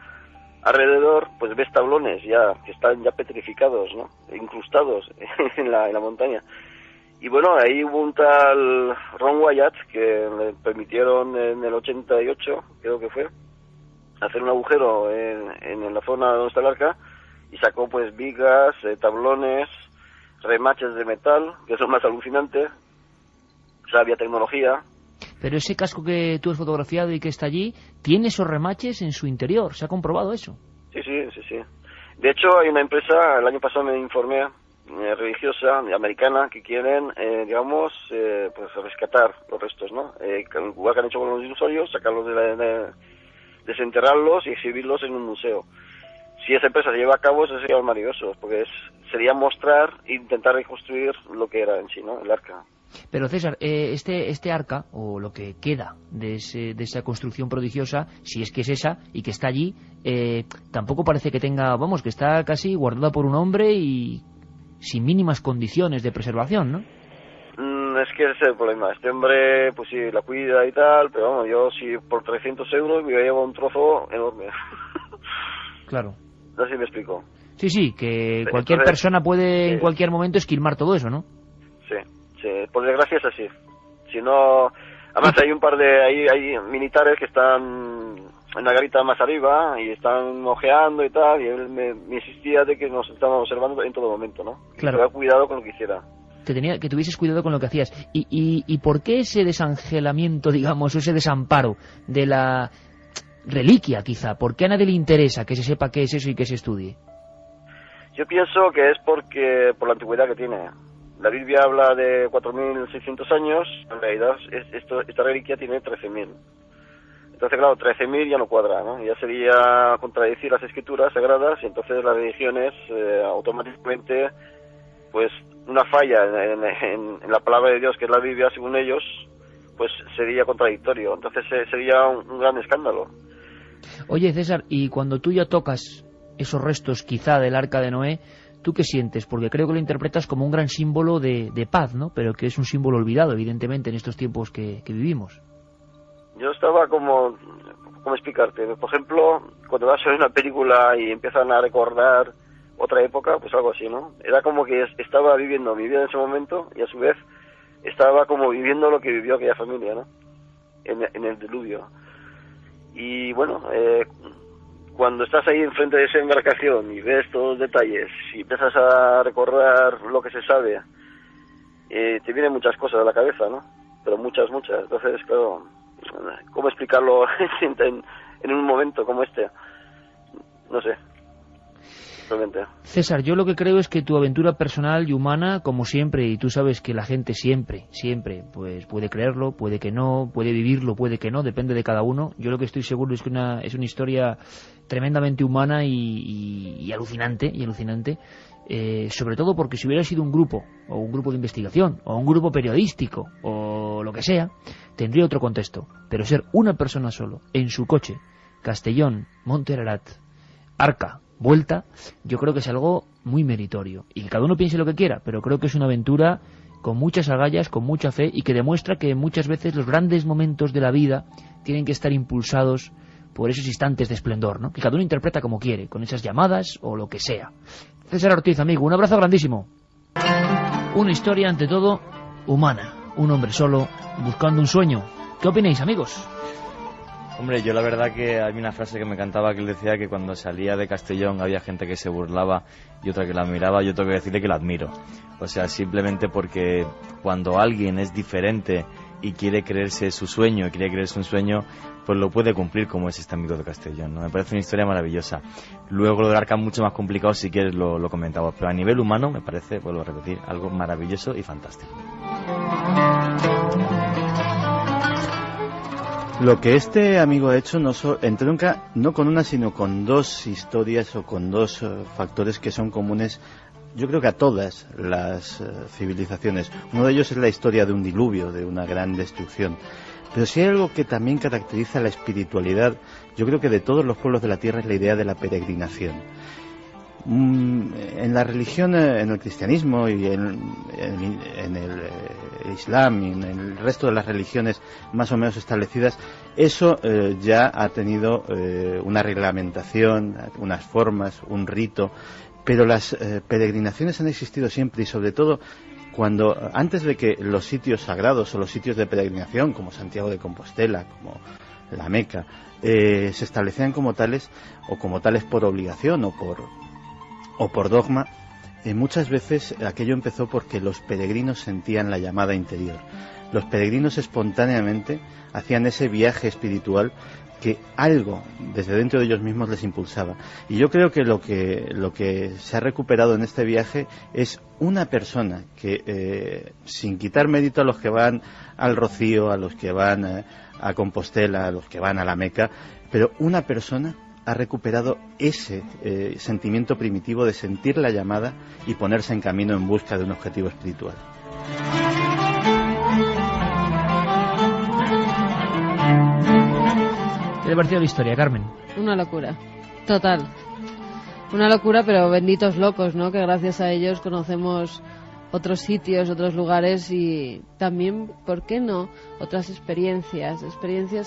E: alrededor, pues ves tablones ya que están ya petrificados, ¿no? Incrustados en la montaña. Y bueno, ahí hubo un tal Ron Wyatt que le permitieron en el 88, creo que fue, hacer un agujero en la zona donde está el arca y sacó pues vigas, tablones, remaches de metal, que es lo más alucinante. O sea, había tecnología.
A: Pero ese casco que tú has fotografiado y que está allí, ¿tiene esos remaches en su interior? ¿Se ha comprobado eso?
E: Sí. De hecho, hay una empresa, el año pasado me informé, religiosa, americana, que quieren, pues rescatar los restos, ¿no? Igual que han hecho con los dinosaurios, sacarlos desenterrarlos y exhibirlos en un museo. Si esa empresa se lleva a cabo, eso sería maravilloso, porque sería mostrar e intentar reconstruir lo que era en sí, ¿no? El arca.
A: Pero César, este arca, o lo que queda de esa construcción prodigiosa, si es que es esa, y que está allí, tampoco parece que tenga, que está casi guardada por un hombre y sin mínimas condiciones de preservación, ¿no?
E: Es que ese es el problema. Este hombre, pues sí, la cuida y tal, pero vamos, yo si por 300 euros me llevo un trozo enorme.
A: Claro.
E: No sé si me explico.
A: Sí, que cualquier persona puede en cualquier momento esquilmar todo eso, ¿no?
E: Sí, por desgracia es así. Si no, además hay un par de hay militares que están en la garita más arriba y están ojeando y tal, y él me insistía de que nos estaban observando en todo momento, ¿no?
A: Claro.
E: Que tuviera cuidado con lo que hiciera.
A: Que tuvieses cuidado con lo que hacías. ¿Y por qué ese desangelamiento, digamos, o ese desamparo de la reliquia, quizá? ¿Por qué a nadie le interesa que se sepa qué es eso y que se estudie?
E: Yo pienso que es por la antigüedad que tiene. La Biblia habla de 4.600 años, en realidad esta reliquia tiene 13.000. Entonces, claro, 13.000 ya no cuadra, ¿no? Ya sería contradecir las escrituras sagradas y entonces las religiones automáticamente, pues una falla en la palabra de Dios, que es la Biblia, según ellos, pues sería contradictorio. Entonces sería un gran escándalo.
A: Oye, César, y cuando tú ya tocas esos restos quizá del Arca de Noé, ¿tú qué sientes? Porque creo que lo interpretas como un gran símbolo de paz, ¿no? Pero que es un símbolo olvidado, evidentemente, en estos tiempos que vivimos.
E: Yo estaba ¿cómo explicarte? Por ejemplo, cuando vas a ver una película y empiezan a recordar otra época, pues algo así, ¿no? Era como que estaba viviendo mi vida en ese momento y a su vez estaba como viviendo lo que vivió aquella familia, ¿no? En el diluvio. Y bueno, cuando estás ahí enfrente de esa embarcación y ves todos los detalles y empiezas a recordar lo que se sabe, te vienen muchas cosas a la cabeza, ¿no? Pero muchas. Entonces, claro, ¿cómo explicarlo en un momento como este? No sé. Realmente.
A: César, yo lo que creo es que tu aventura personal y humana, como siempre, y tú sabes que la gente siempre, pues puede creerlo, puede que no, puede vivirlo, puede que no, depende de cada uno. Yo lo que estoy seguro es que es una historia tremendamente humana y alucinante, sobre todo porque si hubiera sido un grupo, o un grupo de investigación, o un grupo periodístico, o lo que sea, tendría otro contexto. Pero ser una persona solo, en su coche, Castellón, Monte Ararat, Arca, vuelta, yo creo que es algo muy meritorio. Y que cada uno piense lo que quiera, pero creo que es una aventura con muchas agallas, con mucha fe, y que demuestra que muchas veces los grandes momentos de la vida tienen que estar impulsados por esos instantes de esplendor, ¿no? Que cada uno interpreta como quiere, con esas llamadas o lo que sea. César Ortiz, amigo, un abrazo grandísimo. Una historia, ante todo, humana. Un hombre solo, buscando un sueño. ¿Qué opináis, amigos?
F: Hombre, yo la verdad que hay una frase que me encantaba, que él decía que cuando salía de Castellón había gente que se burlaba y otra que la admiraba. Yo tengo que decirle que la admiro. O sea, simplemente porque cuando alguien es diferente y quiere creerse su sueño, quiere creerse un sueño, pues lo puede cumplir, como es este amigo de Castellón, ¿no? Me parece una historia maravillosa. Luego lo del arca mucho más complicado, si quieres lo comentamos, pero a nivel humano me parece, vuelvo a repetir, algo maravilloso y fantástico.
G: Lo que este amigo ha hecho entronca no con una, sino con dos historias o con dos factores que son comunes, yo creo que a todas las civilizaciones. Uno de ellos es la historia de un diluvio, de una gran destrucción. Pero si hay algo que también caracteriza la espiritualidad, yo creo que de todos los pueblos de la tierra, es la idea de la peregrinación. En la religión, en el cristianismo y en el islam y en el resto de las religiones más o menos establecidas, eso ya ha tenido una reglamentación, unas formas, un rito, pero las peregrinaciones han existido siempre, y sobre todo antes de que los sitios sagrados o los sitios de peregrinación, como Santiago de Compostela, como la Meca, se establecían como tales, o como tales por obligación o por dogma, muchas veces aquello empezó porque los peregrinos sentían la llamada interior. Los peregrinos espontáneamente hacían ese viaje espiritual que algo desde dentro de ellos mismos les impulsaba. Y yo creo que lo que se ha recuperado en este viaje es una persona que, sin quitar mérito a los que van al Rocío, a los que van a Compostela, a los que van a la Meca, pero una persona ha recuperado ese sentimiento primitivo de sentir la llamada y ponerse en camino en busca de un objetivo espiritual.
A: ¿Qué te ha parecido la historia, Carmen?
B: Una locura, total. Una locura, pero benditos locos, ¿no? Que gracias a ellos conocemos otros sitios, otros lugares y también, ¿por qué no?, otras experiencias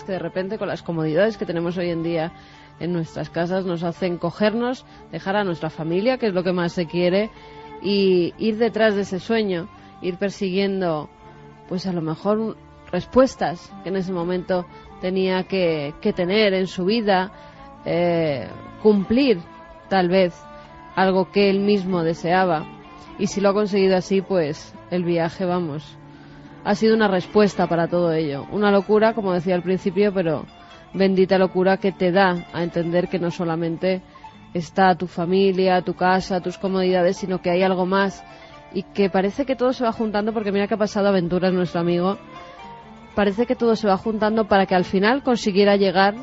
B: que de repente con las comodidades que tenemos hoy en día en nuestras casas nos hacen cogernos, dejar a nuestra familia, que es lo que más se quiere, y ir detrás de ese sueño, ir persiguiendo, pues a lo mejor respuestas que en ese momento tenía que tener en su vida, cumplir tal vez algo que él mismo deseaba. Y si lo ha conseguido así, pues el viaje, vamos, ha sido una respuesta para todo ello. Una locura, como decía al principio, pero bendita locura que te da a entender que no solamente está tu familia, tu casa, tus comodidades, sino que hay algo más y que parece que todo se va juntando, porque mira que ha pasado Aventuras, nuestro amigo, parece que todo se va juntando para que al final consiguiera llegar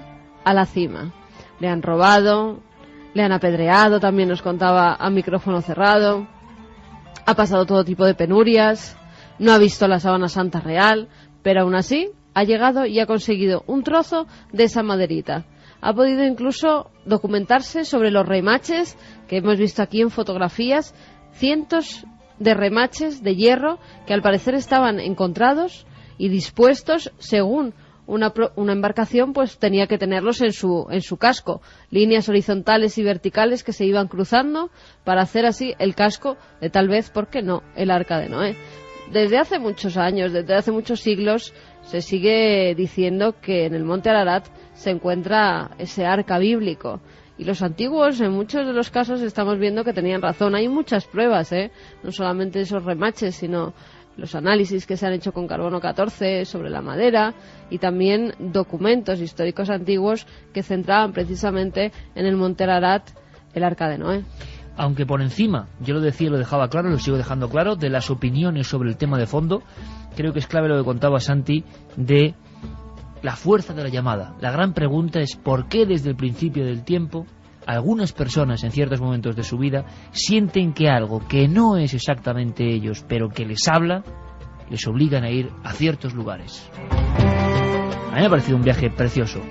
B: a la cima. Le han robado, le han apedreado, también nos contaba a micrófono cerrado, ha pasado todo tipo de penurias, no ha visto la sábana santa real, pero aún así ha llegado y ha conseguido un trozo de esa maderita. Ha podido incluso documentarse sobre los remaches que hemos visto aquí en fotografías, cientos de remaches de hierro que al parecer estaban encontrados y dispuestos según una embarcación, pues tenía que tenerlos en su casco, líneas horizontales y verticales que se iban cruzando para hacer así el casco de, tal vez, ¿por qué no?, el Arca de Noé. Desde hace muchos años, desde hace muchos siglos, se sigue diciendo que en el monte Ararat se encuentra ese arca bíblico. Y los antiguos, en muchos de los casos, estamos viendo que tenían razón. Hay muchas pruebas, no solamente esos remaches, sino los análisis que se han hecho con carbono 14 sobre la madera y también documentos históricos antiguos que centraban precisamente en el monte Ararat el Arca de Noé.
A: Aunque por encima, yo lo decía y lo dejaba claro, lo sigo dejando claro, de las opiniones sobre el tema de fondo, creo que es clave lo que contaba Santi de la fuerza de la llamada. La gran pregunta es por qué desde el principio del tiempo algunas personas en ciertos momentos de su vida sienten que algo que no es exactamente ellos, pero que les habla, les obligan a ir a ciertos lugares. A mí me ha parecido un viaje precioso.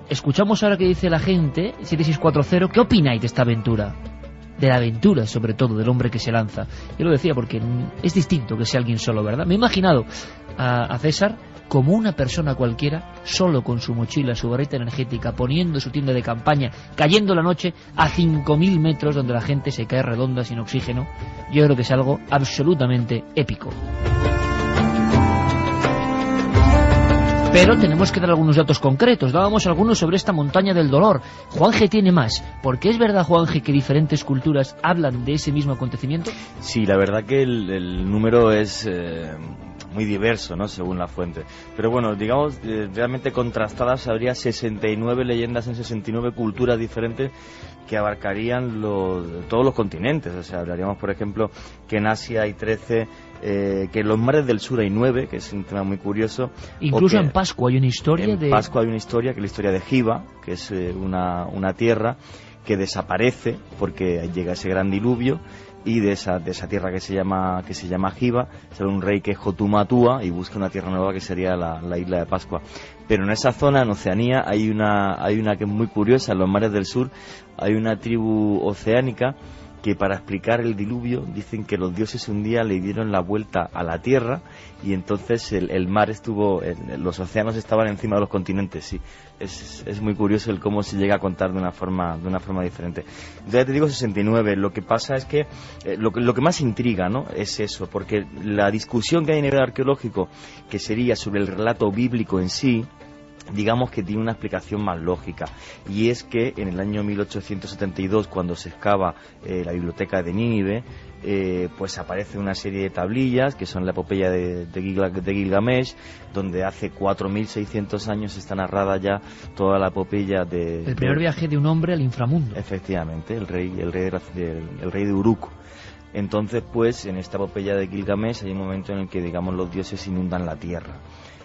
A: Escuchamos ahora qué dice la gente, 7640, ¿qué opináis de esta aventura? de la aventura, sobre todo, del hombre que se lanza. Yo lo decía porque es distinto que sea alguien solo, ¿verdad? Me he imaginado a César como una persona cualquiera, solo con su mochila, su barrita energética, poniendo su tienda de campaña, cayendo la noche a 5.000 metros donde la gente se cae redonda sin oxígeno. Yo creo que es algo absolutamente épico. Pero tenemos que dar algunos datos concretos. Dábamos algunos sobre esta montaña del dolor. Juanje tiene más. ¿Porque es verdad, Juanje, que diferentes culturas hablan de ese mismo acontecimiento?
F: Sí, la verdad que el número es muy diverso, ¿no?, según la fuente. Pero bueno, digamos, realmente contrastadas habría 69 leyendas en 69 culturas diferentes que abarcarían todos los continentes. O sea, hablaríamos, por ejemplo, que en Asia hay 13, que en los mares del sur hay 9, que es un tema muy curioso.
A: Incluso en Pascua hay una historia
F: En Pascua hay una historia, que es la historia de Giva, que es una tierra que desaparece porque llega ese gran diluvio, y de esa tierra que se llama Giva sale un rey que es Jotumatua y busca una tierra nueva que sería la isla de Pascua. Pero en esa zona, en Oceanía, hay una que es muy curiosa. En los mares del sur hay una tribu oceánica que, para explicar el diluvio, dicen que los dioses un día le dieron la vuelta a la tierra y entonces el mar los océanos estaban encima de los continentes. Sí, es muy curioso el cómo se llega a contar de una forma diferente. Ya te digo 69. Lo que pasa es que lo que más intriga, ¿no?, es eso, porque la discusión que hay a nivel arqueológico, que sería sobre el relato bíblico en sí, digamos que tiene una explicación más lógica, y es que en el año 1872, cuando se excava la biblioteca de Nínive, pues aparece una serie de tablillas que son la epopeya de Gilgamesh, donde hace 4.600 años está narrada ya toda la epopeya
A: el primer viaje de un hombre al inframundo.
F: Efectivamente, el rey de Uruk. Entonces, pues, en esta epopeya de Gilgamesh hay un momento en el que, digamos, los dioses inundan la tierra.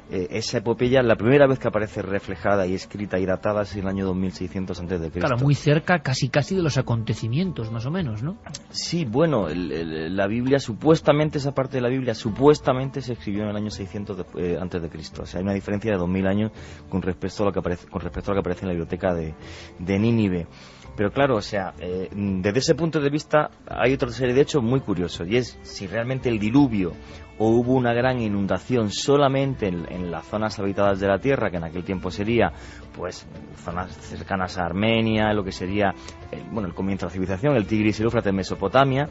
F: Esa epopeya, la primera vez que aparece reflejada y escrita y datada, es en el año 2600 a.C.
A: Claro, muy cerca casi de los acontecimientos, más o menos, ¿no?
F: Sí, bueno, la Biblia, supuestamente, esa parte de la Biblia, supuestamente se escribió en el año 600 antes de Cristo. O sea, hay una diferencia de 2000 años con respecto a lo que aparece en la biblioteca de Nínive. Pero claro, o sea, desde ese punto de vista hay otra serie de hechos muy curiosos, y es si realmente el diluvio o hubo una gran inundación solamente en las zonas habitadas de la Tierra, que en aquel tiempo sería, pues, zonas cercanas a Armenia, lo que sería, el comienzo de la civilización, el Tigris y el Éufrates, Mesopotamia.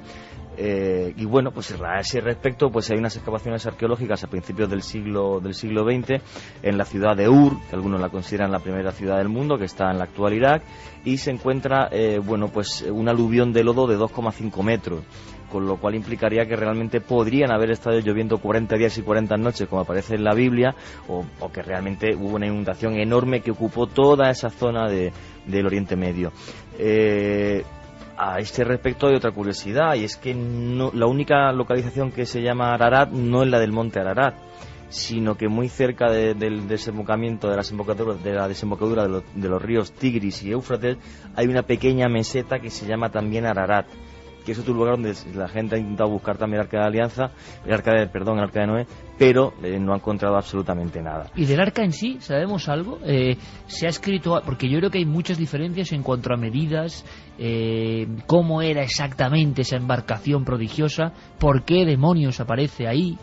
F: Y bueno, pues a ese respecto, pues hay unas excavaciones arqueológicas a principios del siglo XX en la ciudad de Ur, que algunos la consideran la primera ciudad del mundo, que está en la actual Irak, y se encuentra pues un aluvión de lodo de 2,5 metros, con lo cual implicaría que realmente podrían haber estado lloviendo 40 días y 40 noches, como aparece en la Biblia, o que realmente hubo una inundación enorme que ocupó toda esa zona del Oriente Medio. A este respecto hay otra curiosidad, y es que la única localización que se llama Ararat no es la del monte Ararat, sino que muy cerca del desembocamiento, de la desembocadura de los ríos Tigris y Éufrates, hay una pequeña meseta que se llama también Ararat, que es otro lugar donde la gente ha intentado buscar también el arca de Noé, pero no ha encontrado absolutamente nada.
A: ¿Y del arca en sí sabemos algo? Se ha escrito, porque yo creo que hay muchas diferencias en cuanto a medidas, cómo era exactamente esa embarcación prodigiosa, por qué demonios aparece ahí.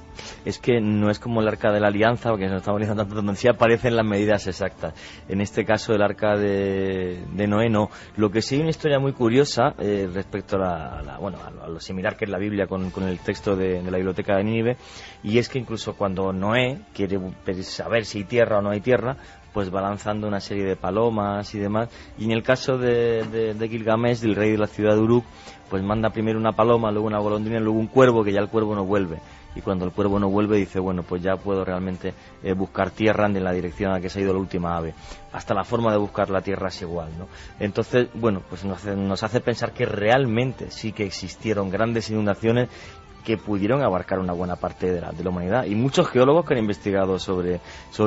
F: Es que no es como el arca de la alianza, porque nos estamos liando tanto, donde sí aparecen las medidas exactas. En este caso, el arca de Noé no. Lo que sí hay una historia muy curiosa respecto a lo similar que es la Biblia con el texto de la biblioteca de Nínive, y es que incluso cuando Noé quiere saber si hay tierra o no hay tierra, pues va lanzando una serie de palomas y demás, y en el caso de Gilgamesh, del rey de la ciudad de Uruk, pues manda primero una paloma, luego una golondrina, luego un cuervo, que ya el cuervo no vuelve. Y cuando el cuervo no vuelve, dice, bueno, pues ya puedo realmente buscar tierra en la dirección a la que se ha ido la última ave. Hasta la forma de buscar la tierra es igual, ¿no? Entonces, bueno, pues nos hace pensar que realmente sí que existieron grandes inundaciones que pudieron abarcar una buena parte de la humanidad, y muchos geólogos que han investigado sobre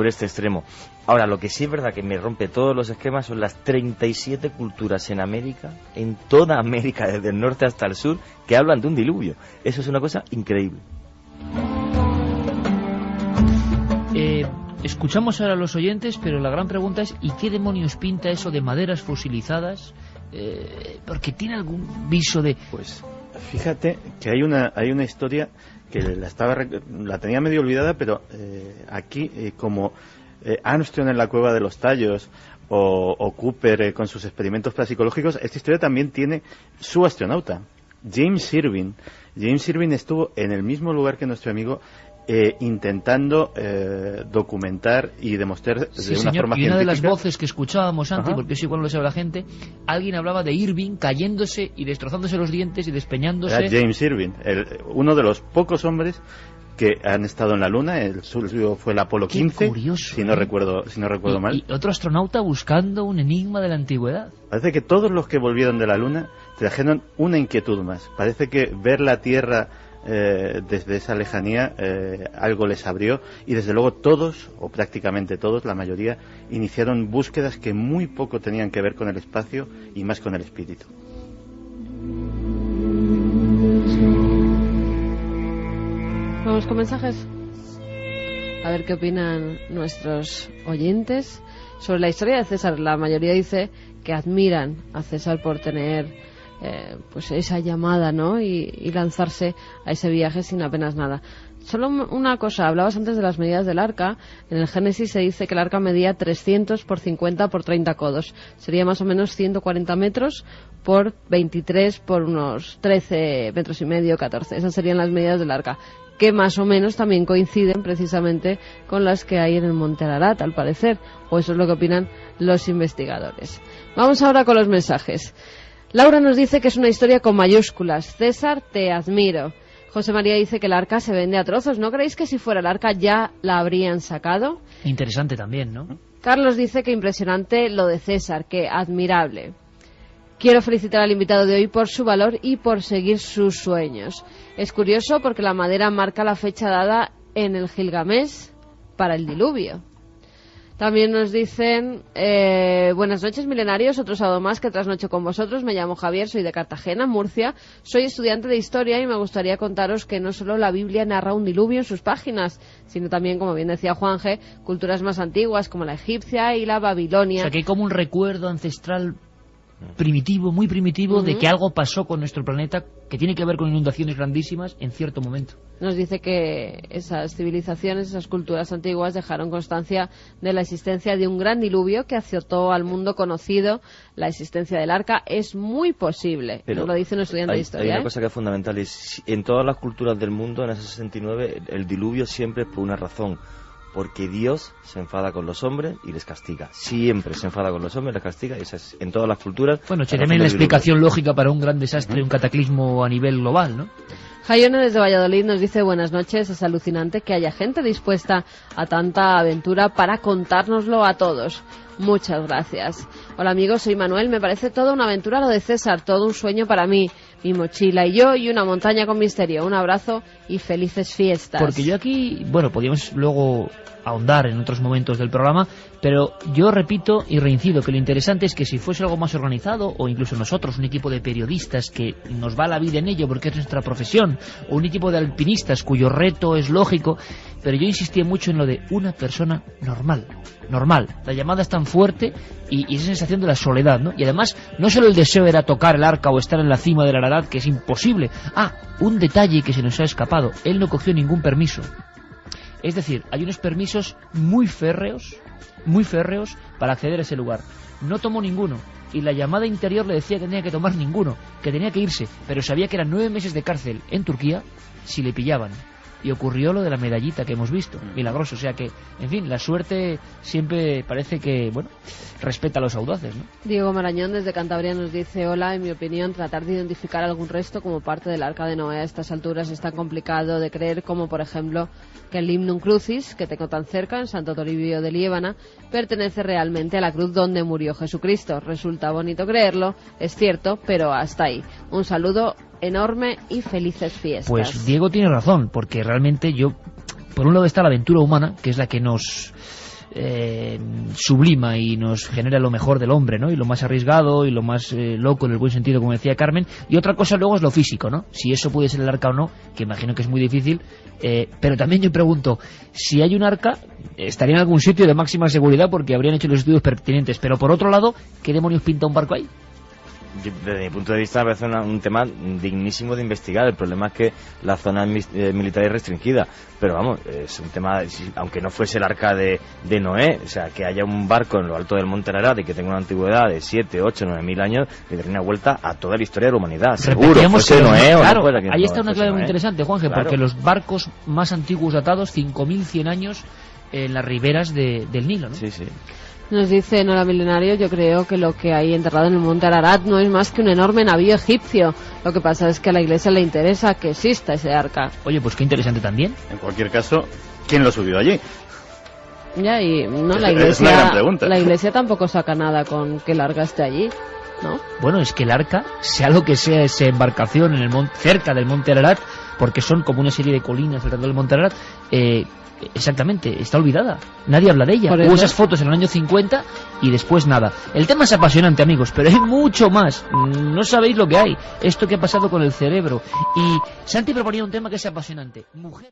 F: este extremo. Ahora, lo que sí es verdad que me rompe todos los esquemas son las 37 culturas en América, en toda América, desde el norte hasta el sur, que hablan de un diluvio. Eso es una cosa increíble.
A: Escuchamos ahora a los oyentes, pero la gran pregunta es, ¿y qué demonios pinta eso de maderas fosilizadas, porque tiene algún viso de...
G: Pues fíjate que hay una historia que la tenía medio olvidada, pero aquí, como Armstrong en la cueva de los tallos o Cooper con sus experimentos parapsicológicos, esta historia también tiene su astronauta, James Irwin. James Irwin estuvo en el mismo lugar que nuestro amigo, intentando documentar y demostrar de una forma científica.
A: Y una de las voces que escuchábamos antes, porque eso igual no lo sabe la gente, alguien hablaba de Irving cayéndose y destrozándose los dientes y despeñándose.
G: Era James Irwin, uno de los pocos hombres que han estado en la Luna. El suyo fue el Apolo 15,
A: curioso,
G: si no recuerdo mal.
A: Y otro astronauta buscando un enigma de la antigüedad.
G: Parece que todos los que volvieron de la Luna trajeron una inquietud más. Parece que ver la Tierra desde esa lejanía algo les abrió, y desde luego todos, o prácticamente todos, la mayoría, iniciaron búsquedas que muy poco tenían que ver con el espacio y más con el espíritu.
B: Vamos con mensajes. A ver qué opinan nuestros oyentes sobre la historia de César. La mayoría dice que admiran a César por tener pues esa llamada, ¿no? Y lanzarse a ese viaje sin apenas nada. Solo una cosa, hablabas antes de las medidas del arca. En el Génesis se dice que el arca medía 300 por 50 por 30 codos. Sería más o menos 140 metros por 23 por unos 13 metros y medio, 14. Esas serían las medidas del arca, que más o menos también coinciden precisamente con las que hay en el Monte Ararat, al parecer. O eso es lo que opinan los investigadores. Vamos ahora con los mensajes. Laura nos dice que es una historia con mayúsculas. César, te admiro. José María dice que el arca se vende a trozos. ¿No creéis que si fuera el arca ya la habrían sacado?
A: Interesante también, ¿no?
B: Carlos dice que impresionante lo de César, que admirable. Quiero felicitar al invitado de hoy por su valor y por seguir sus sueños. Es curioso porque la madera marca la fecha dada en el Gilgamesh para el diluvio. También nos dicen, buenas noches milenarios, otro sábado más que trasnocho con vosotros. Me llamo Javier, soy de Cartagena, Murcia. Soy estudiante de historia y me gustaría contaros que no solo la Biblia narra un diluvio en sus páginas, sino también, como bien decía Juanje, culturas más antiguas como la egipcia y la babilonia.
A: O sea que hay como un recuerdo ancestral primitivo, muy primitivo, de que algo pasó con nuestro planeta que tiene que ver con inundaciones grandísimas en cierto momento.
B: Nos dice que esas civilizaciones, esas culturas antiguas dejaron constancia de la existencia de un gran diluvio que azotó al mundo conocido. La existencia del arca es muy posible.
F: Pero
B: nos lo dice un estudiante de historia.
F: Hay una cosa que es fundamental, es en todas las culturas del mundo, en ese 69, el diluvio siempre es por una razón. Porque Dios se enfada con los hombres y les castiga. Siempre se enfada con los hombres y les castiga. Y eso es en todas las culturas.
A: Bueno, también la explicación lógica para un gran desastre, un cataclismo a nivel global, ¿no?
B: Jaione desde Valladolid nos dice buenas noches. Es alucinante que haya gente dispuesta a tanta aventura para contárnoslo a todos. Muchas gracias. Hola amigos, soy Manuel. Me parece toda una aventura lo de César, todo un sueño para mí. Mi mochila y yo, y una montaña con misterio. Un abrazo y felices fiestas.
A: Porque yo aquí, bueno, podríamos luego ahondar en otros momentos del programa, pero yo repito y reincido que lo interesante es que si fuese algo más organizado, o incluso nosotros, un equipo de periodistas que nos va la vida en ello porque es nuestra profesión, o un equipo de alpinistas cuyo reto es lógico, pero yo insistía mucho en lo de una persona normal. La llamada es tan fuerte y esa sensación de la soledad, ¿no? Y además, no solo el deseo era tocar el arca o estar en la cima de la Ararat, que es imposible. Un detalle que se nos ha escapado. Él no cogió ningún permiso. Es decir, hay unos permisos muy férreos para acceder a ese lugar. No tomó ninguno. Y la llamada interior le decía que tenía que tomar ninguno, que tenía que irse. Pero sabía que eran 9 meses de cárcel en Turquía si le pillaban. Y ocurrió lo de la medallita que hemos visto, milagroso. O sea que, en fin, la suerte siempre parece que, bueno, respeta a los audaces, ¿no?
B: Diego Marañón desde Cantabria nos dice, hola, en mi opinión, tratar de identificar algún resto como parte del Arca de Noé a estas alturas es tan complicado de creer como, por ejemplo, que el Limnum Crucis, que tengo tan cerca, en Santo Toribio de Liébana, pertenece realmente a la cruz donde murió Jesucristo. Resulta bonito creerlo, es cierto, pero hasta ahí. Un saludo enorme y felices fiestas.
A: Pues Diego tiene razón, porque realmente yo, por un lado está la aventura humana, que es la que nos sublima y nos genera lo mejor del hombre, ¿no? Y lo más arriesgado y lo más loco en el buen sentido, como decía Carmen. Y otra cosa luego es lo físico, ¿no? Si eso puede ser el arca o no, que imagino que es muy difícil. Pero también yo pregunto, si hay un arca, estaría en algún sitio de máxima seguridad porque habrían hecho los estudios pertinentes. Pero por otro lado, ¿qué demonios pinta un barco ahí?
F: Desde mi punto de vista me parece un tema dignísimo de investigar. El problema es que la zona militar es restringida, pero vamos, es un tema, aunque no fuese el arca de Noé, o sea, que haya un barco en lo alto del monte Ararat y que tenga una antigüedad de 7, 8, 9 mil años, le daría una vuelta a toda la historia de la humanidad, seguro, fuese Noé o
A: claro,
F: no fuera,
A: ahí está una clave muy
F: Noé.
A: interesante, Juanje,
F: Claro.
A: porque los barcos más antiguos datados, 5.100 años en las riberas del Nilo, ¿no?
F: Sí, sí.
B: Nos dice Nora Milenario, yo creo que lo que hay enterrado en el monte Ararat no es más que un enorme navío egipcio. Lo que pasa es que a la Iglesia le interesa que exista ese arca.
A: Oye, pues qué interesante también.
G: En cualquier caso, ¿quién lo subió allí?
B: Ya, y no, la
G: Es una gran pregunta.
B: Iglesia, la Iglesia tampoco saca nada con que el arca esté allí, ¿no?
A: Bueno, es que el arca, sea lo que sea esa embarcación en el cerca del monte Ararat, porque son como una serie de colinas alrededor del monte Ararat, exactamente, está olvidada. Nadie habla de ella.
B: Por
A: Hubo
B: eso.
A: esas fotos en el año 50 y después nada. El tema es apasionante, amigos, pero hay mucho más. No sabéis lo que hay. Esto que ha pasado con el cerebro. Y Santi proponía un tema que es apasionante. Mujer.